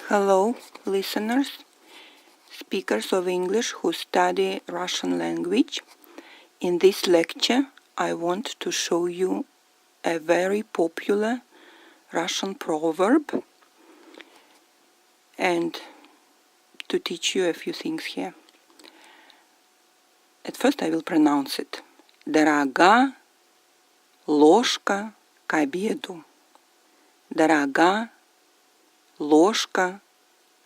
Hello, listeners, speakers of English who study Russian language. In this lecture, I want to show you a very popular Russian proverb and to teach you a few things here. At first I will pronounce it. Дорога ложка к обеду. Дорога ложка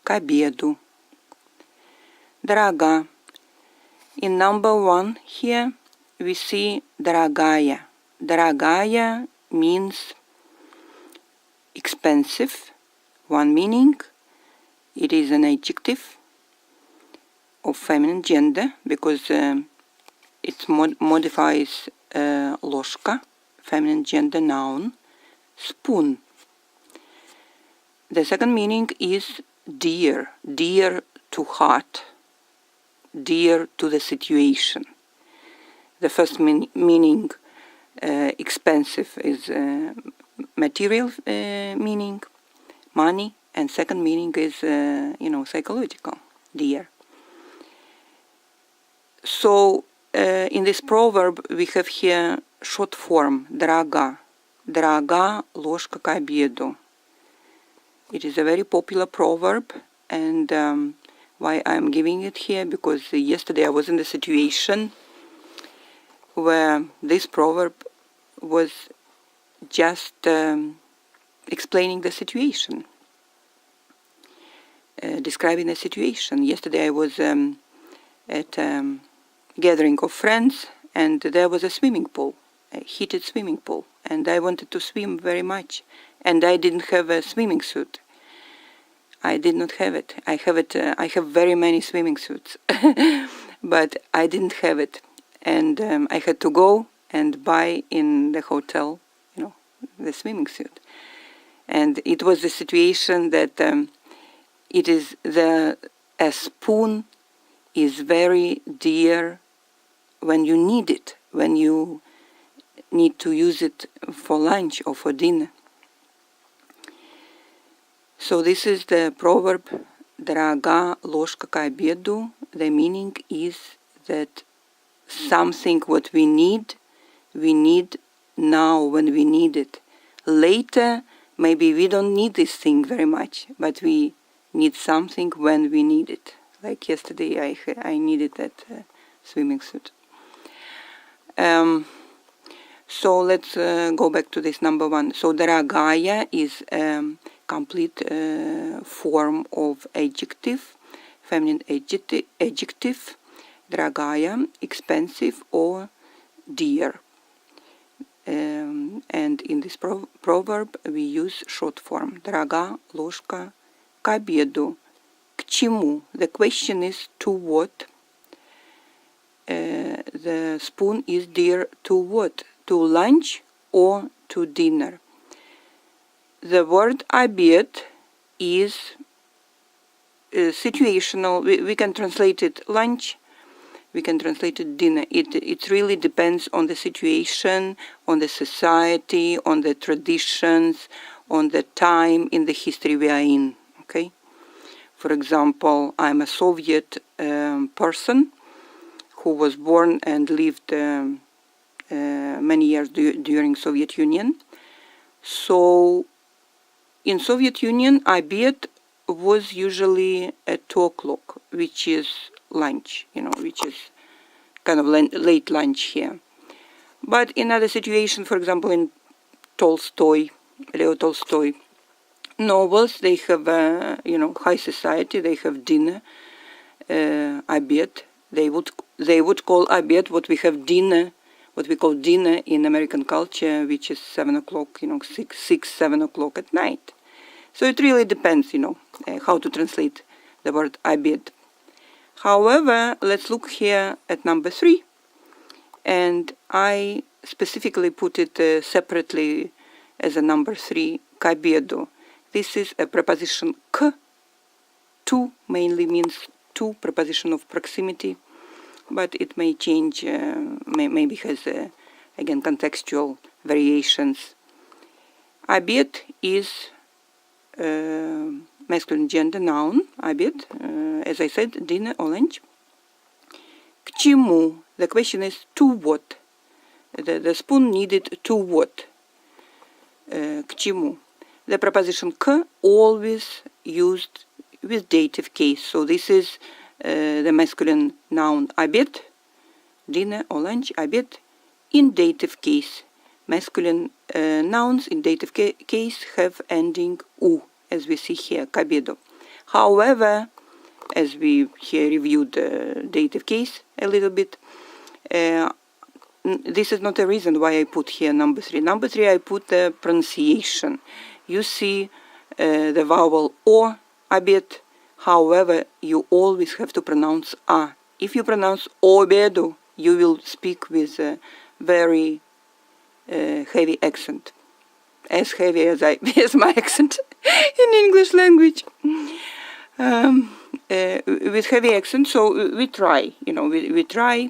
к обеду. Дорога. In number 1 here we see дорогая. Дорогая means expensive. One meaning. It is an adjective of feminine gender because it modifies ложка, feminine gender noun, spoon. The second meaning is dear, dear to heart, dear to the situation. The first meaning, expensive, is material meaning, money, and second meaning is, psychological, dear. So, in this proverb, we have here short form, дорога. Дорога ложка к обеду. It is a very popular proverb, and why I'm giving it here, because yesterday I was in the situation where this proverb was just explaining the situation, describing the situation. Yesterday I was at a gathering of friends, and there was a swimming pool, a heated swimming pool, and I wanted to swim very much. And I didn't have a swimming suit. I did not have it. I have very many swimming suits, but I didn't have it. And I had to go and buy in the hotel, the swimming suit. And it was the situation that a spoon is very dear when you need it, when you need to use it for lunch or for dinner. So this is the proverb, дорога ложка к обеду. The meaning is that something what we need now when we need it. Later, maybe we don't need this thing very much, but we need something when we need it. Like yesterday, I needed that swimming suit. So let's go back to this number 1. So дорогая is complete form of adjective, feminine adjective, дорогая, expensive or dear. And in this proverb we use short form, дорога ложка к обеду. К чему? The question is to what? The spoon is dear to what? To lunch or to dinner? The word обед is situational. We can translate it lunch, we can translate it dinner. It really depends on the situation, on the society, on the traditions, on the time in the history we are in. Okay? For example, I'm a Soviet person who was born and lived many years during Soviet Union. So in Soviet Union, обед was usually at 2 o'clock, which is lunch, which is kind of late lunch here. But in other situations, for example, in Leo Tolstoy novels, they have, high society, they have dinner, обед. They would call обед what we have dinner, what we call dinner in American culture, which is 7 o'clock, 7 o'clock at night. So it really depends, how to translate the word обед. However, let's look here at number 3. And I specifically put it separately as a number 3, к обеду. This is a preposition к. To mainly means to, preposition of proximity. But it may change, maybe has, again, contextual variations. Обед is masculine gender noun, обед, as I said, dinner or lunch. К чему? The question is to what? The spoon needed to what? К чему? The preposition к always used with dative case. So this is the masculine noun обед, dinner or lunch, обед, in dative case. Masculine nouns in dative case have ending u, as we see here, к обеду. However, as we here reviewed the dative case a little bit, this is not a reason why I put here number 3. Number 3, I put the pronunciation. You see the vowel o, обед. However, you always have to pronounce a. If you pronounce обеду, you will speak with a very heavy accent, as heavy as as my accent in English language, with heavy accent. So we try, we try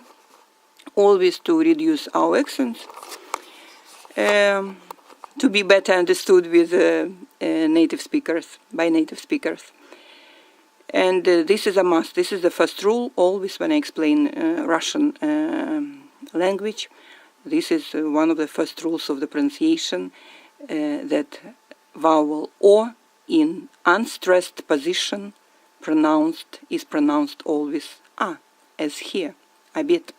always to reduce our accents, to be better understood with native speakers, by native speakers. And this is a must. This is the first rule always when I explain Russian language. This is one of the first rules of the pronunciation, that vowel o in unstressed position is pronounced always a, as here, обед.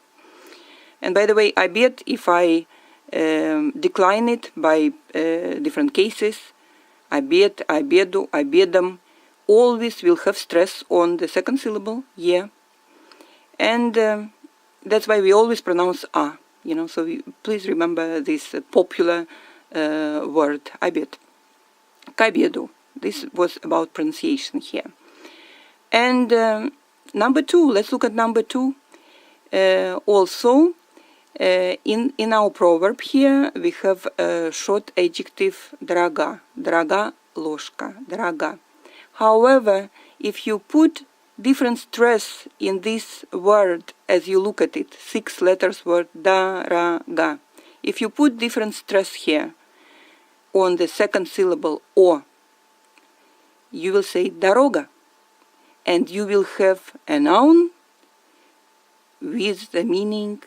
And by the way, обед, if I decline it by different cases, обед, обеду, обедом, always will have stress on the second syllable, yeah. And that's why we always pronounce a, so please remember this popular word, обед. К обеду. This was about pronunciation here. And number 2, let's look at number 2. Also, in our proverb here, we have a short adjective дорога, дорога ложка, дорога. However, if you put different stress in this word as you look at it, 6 letters word дорога, if you put different stress here on the second syllable о, you will say дорога, and you will have a noun with the meaning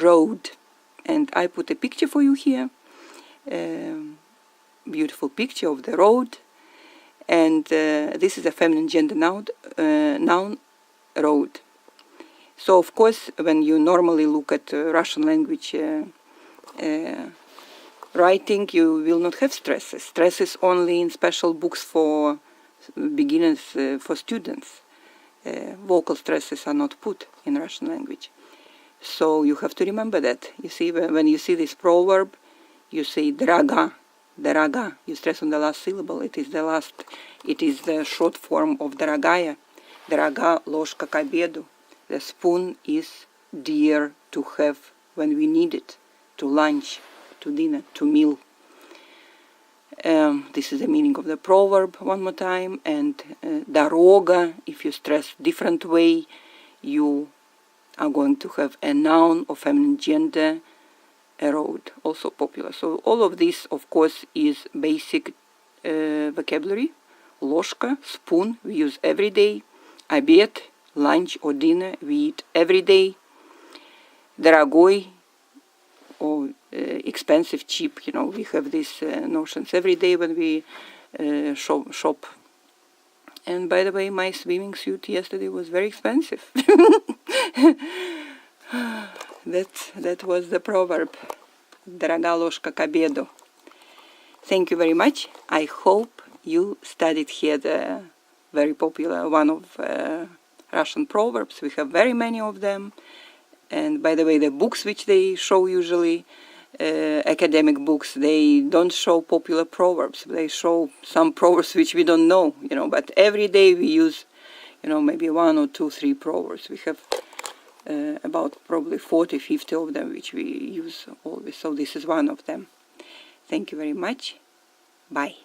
road. And I put a picture for you here, beautiful picture of the road. And this is a feminine gender noun, road. So of course, when you normally look at Russian language writing, you will not have stresses. Stresses only in special books for beginners, for students. Vocal stresses are not put in Russian language. So you have to remember that. You see, when you see this proverb, you say дорога. Дорога, you stress on the last syllable. It is the short form of дорогая. Дорога ложка к обеду. The spoon is dear to have when we need it, to lunch, to dinner, to meal. This is the meaning of the proverb one more time. And дорога, if you stress different way, you are going to have a noun of feminine gender, a road, also popular. So all of this, of course, is basic vocabulary. Ложка, spoon, we use every day. Обед, lunch or dinner, we eat every day. Дорогой, or expensive, cheap, we have these notions every day when we shop. And by the way, my swimming suit yesterday was very expensive. That was the proverb. Дорога ложка к обеду. Thank you very much. I hope you studied here the very popular one of Russian proverbs. We have very many of them. And by the way, the books which they show usually, academic books, they don't show popular proverbs. They show some proverbs which we don't know, but every day we use, maybe 1 or 2, 3 proverbs. We have about probably 40, 50 of them which we use always. So this is one of them. Thank you very much. Bye.